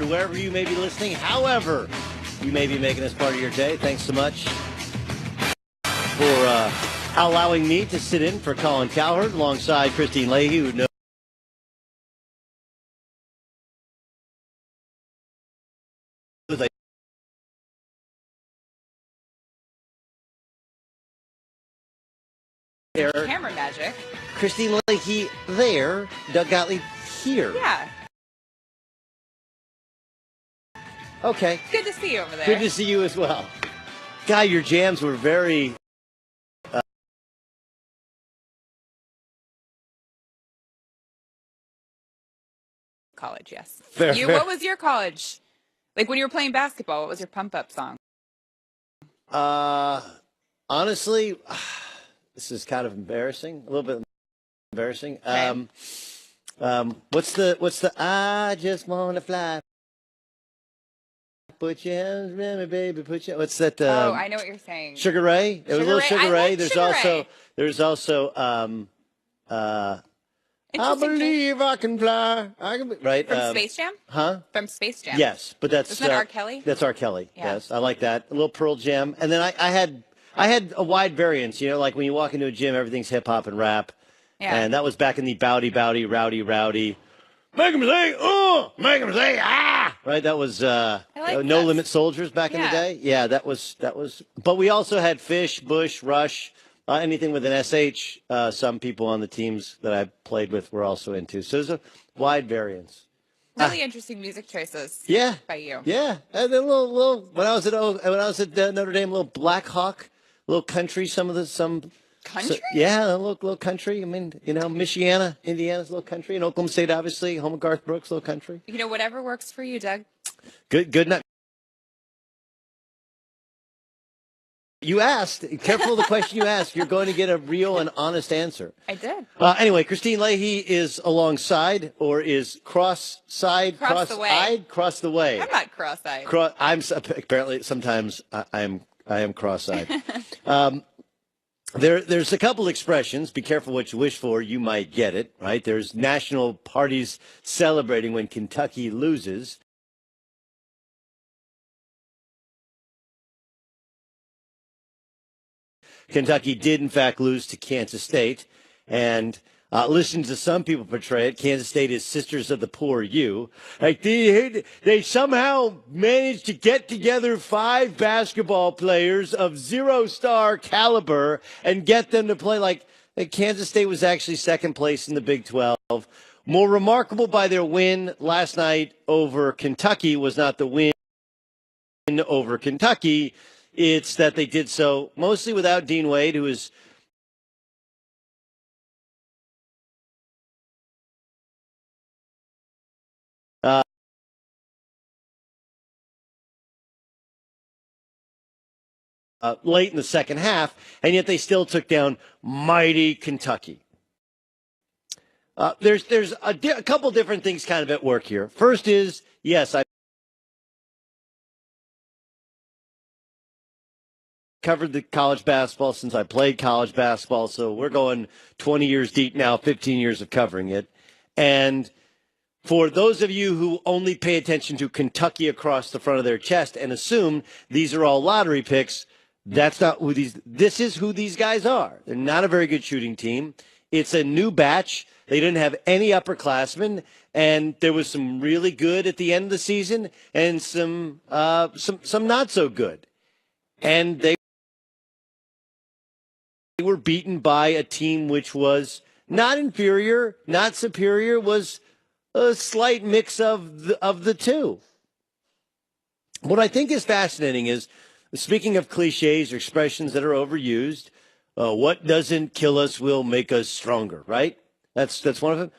wherever you may be listening, however you may be making this part of your day. Thanks so much for allowing me to sit in for Colin Cowherd alongside Christine Leahy, who knows camera magic. Christine Leahy there, Doug Gottlieb here. Yeah. Okay. Good to see you over there. Good to see you as well. Guy, your jams were very... college, yes. Fair. What was your college? Like when you were playing basketball, what was your pump-up song? Honestly, this is kind of embarrassing. A little bit embarrassing. Okay. What's the I just wanna fly. Put your hands around me, baby. What's that? I know what you're saying. Sugar Ray. It was a little Sugar Ray. Like Sugar Ray. There's also I believe I can fly. Right. From Space Jam? Huh? From Space Jam. Yes, but that's Isn't that R. Kelly? That's R. Kelly. Yeah. Yes, I like that. A little Pearl Jam, and then I had a wide variance. You know, like when you walk into a gym, everything's hip hop and rap. Yeah. And that was back in the bowdy, rowdy. Make 'em say, make 'em say, ah! Right, that was like No that. Limit Soldiers back in the day. Yeah, that was. But we also had Fish, Bush, Rush, anything with an SH. Some people on the teams that I played with were also into. So there's a wide variance. Really interesting music choices. Yeah. By you. Yeah. And then a little when I was at Notre Dame, a little Black Hawk, a little country, Country? Yeah, a little country. I mean, you know, Michiana, Indiana's a little country, and Oklahoma State, obviously, home of Garth Brooks, a little country. You know, whatever works for you, Doug. Good night. You asked. Careful of the question you asked. You're going to get a real and honest answer. I did. Anyway, Christine Leahy is alongside, or is cross-eyed? Cross the way. I'm not cross-eyed. Apparently, sometimes I am cross-eyed. There's a couple expressions. Be careful what you wish for. You might get it, right? There's national parties celebrating when Kentucky loses. Kentucky did, in fact, lose to Kansas State. And listening to some people portray it, Kansas State is sisters of the poor U. Like they somehow managed to get together 5 basketball players of 0-star caliber and get them to play like Kansas State was actually second place in the Big 12. More remarkable by their win last night over Kentucky was not the win over Kentucky. It's that they did so mostly without Dean Wade, who is late in the second half, and yet they still took down mighty Kentucky. There's a couple different things kind of at work here. First is, yes, I covered the college basketball since I played college basketball, so we're going 20 years deep now, 15 years of covering it. And for those of you who only pay attention to Kentucky across the front of their chest and assume these are all lottery picks, that's not who this is who these guys are. They're not a very good shooting team. It's a new batch. They didn't have any upperclassmen, and there was some really good at the end of the season and some not so good. And they were beaten by a team which was not inferior, not superior, was a slight mix of the two. What I think is fascinating is, speaking of cliches or expressions that are overused, what doesn't kill us will make us stronger, right? That's one of them.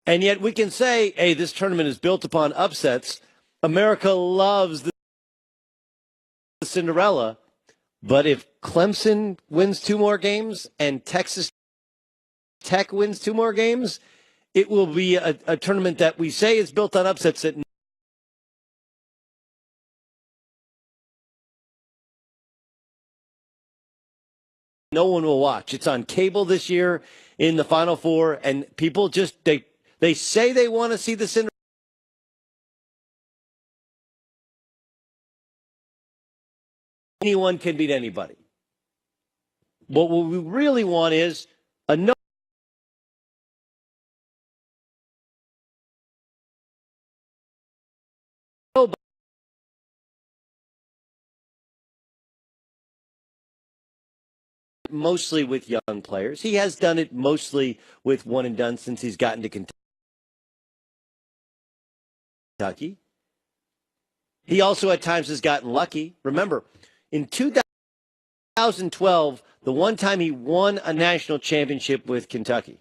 And yet we can say, hey, this tournament is built upon upsets. America loves the Cinderella. But if Clemson wins 2 more games and Texas Tech wins 2 more games, it will be a tournament that we say is built on upsets that no one will watch. It's on cable this year in the Final Four, and people just they say they want to see the Cinderella. Anyone can beat anybody. What we really want is a no. Mostly with young players. He has done it mostly with one and done since he's gotten to Kentucky. He also at times has gotten lucky. Remember, in 2012, the one time he won a national championship with Kentucky.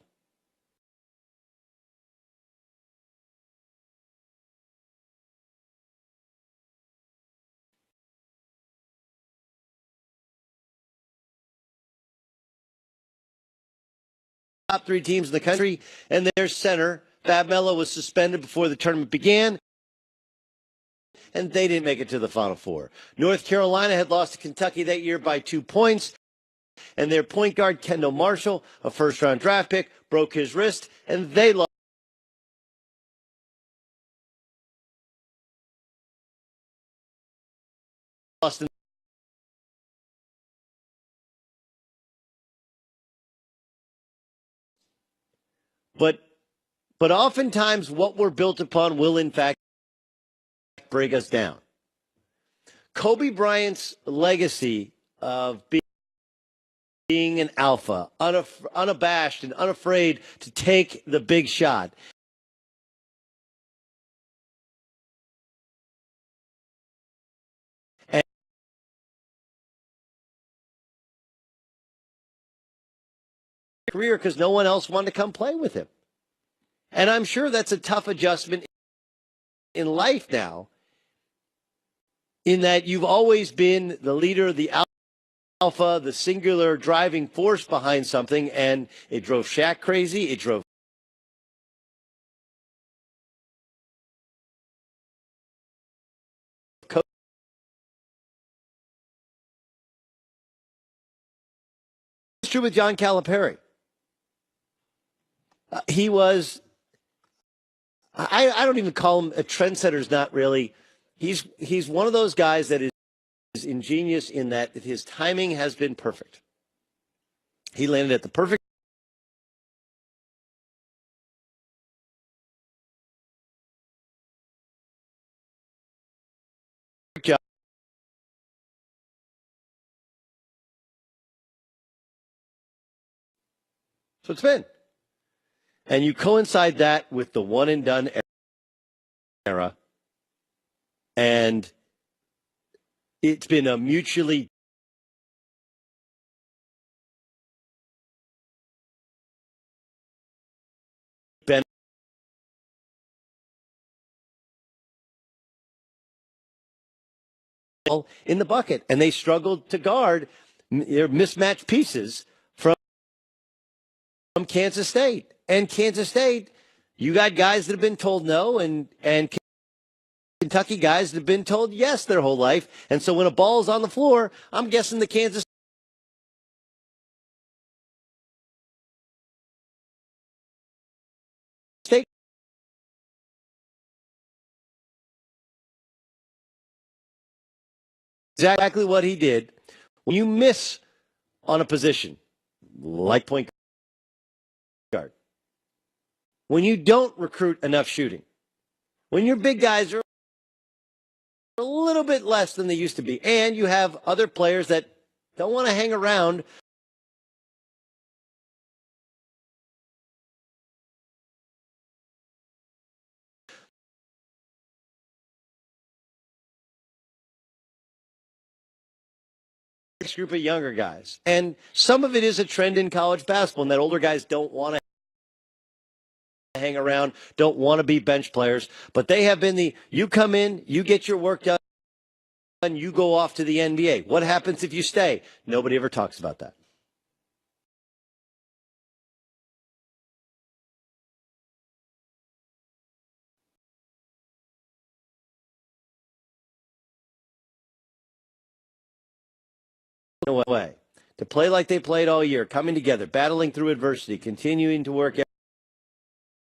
Top three teams in the country, and their center, Fab Melo, was suspended before the tournament began, and they didn't make it to the Final Four. North Carolina had lost to Kentucky that year by 2 points, and their point guard, Kendall Marshall, a first-round draft pick, broke his wrist, and they lost. But oftentimes what we're built upon will, in fact, break us down. Kobe Bryant's legacy of being an alpha, unabashed and unafraid to take the big shot. And career because no one else wanted to come play with him. And I'm sure that's a tough adjustment in life now, in that you've always been the leader, the alpha, the singular driving force behind something, and it drove Shaq crazy. It drove Coach. It's true with John Calipari. He was, I don't even call him a trendsetter, is not really. He's one of those guys that is ingenious in that his timing has been perfect. He landed at the perfect job. So it's been. And you coincide that with the one and done era. And it's been a mutually in the bucket, and they struggled to guard their mismatched pieces from Kansas State. And Kansas State, you got guys that have been told no, and Kentucky guys that have been told yes their whole life. And so when a ball is on the floor, I'm guessing the Kansas State exactly what he did. When you miss on a position like point guard, when you don't recruit enough shooting, when your big guys are a little bit less than they used to be, and you have other players that don't want to hang around group of younger guys. And some of it is a trend in college basketball, and that older guys don't want to hang around, don't want to be bench players, but they have been you come in, you get your work done, you go off to the NBA. What happens if you stay? Nobody ever talks about that. away. To play like they played all year, coming together, battling through adversity, continuing to work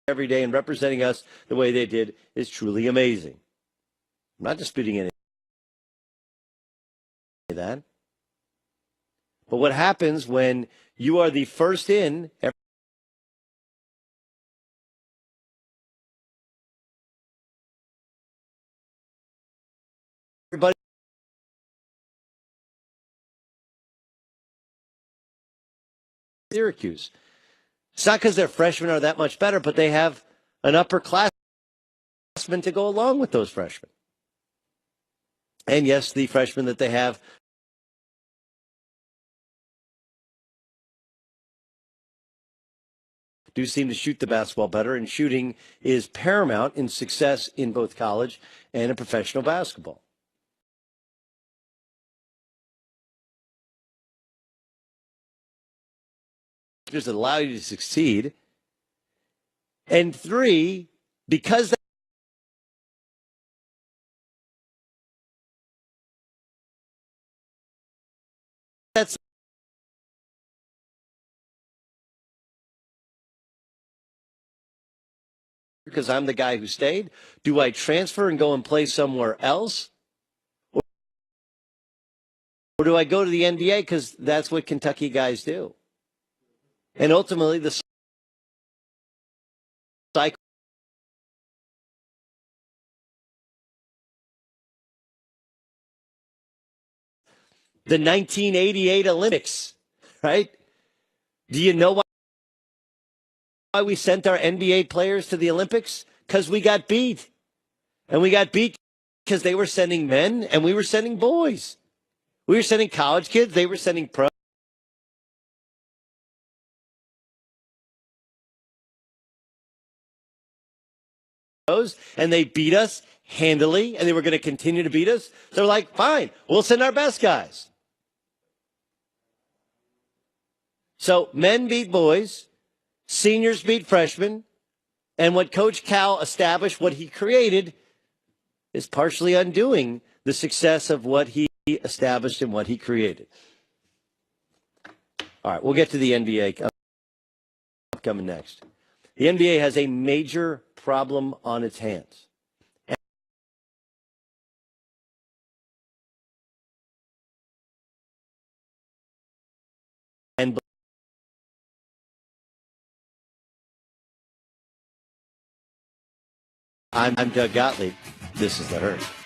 every day and representing us the way they did is truly amazing. I'm not disputing any of that. But what happens when you are the first in everybody Syracuse. It's not because their freshmen are that much better, but they have an upperclassman to go along with those freshmen. And yes, the freshmen that they have do seem to shoot the basketball better, and shooting is paramount in success in both college and in professional basketball. That allow you to succeed. And three, because that's because I'm the guy who stayed, do I transfer and go and play somewhere else? Or do I go to the NBA because that's what Kentucky guys do? And ultimately, the cycle. The 1988 Olympics, right? Do you know why we sent our NBA players to the Olympics? Because we got beat. And we got beat because they were sending men and we were sending boys. We were sending college kids. They were sending pros. And they beat us handily, and they were going to continue to beat us. They're like, fine, we'll send our best guys. So men beat boys, seniors beat freshmen, and what Coach Cal established, what he created, is partially undoing the success of what he established and what he created. All right, we'll get to the NBA coming next. The NBA has a major problem on its hands. And I'm Doug Gottlieb. This is The Herd.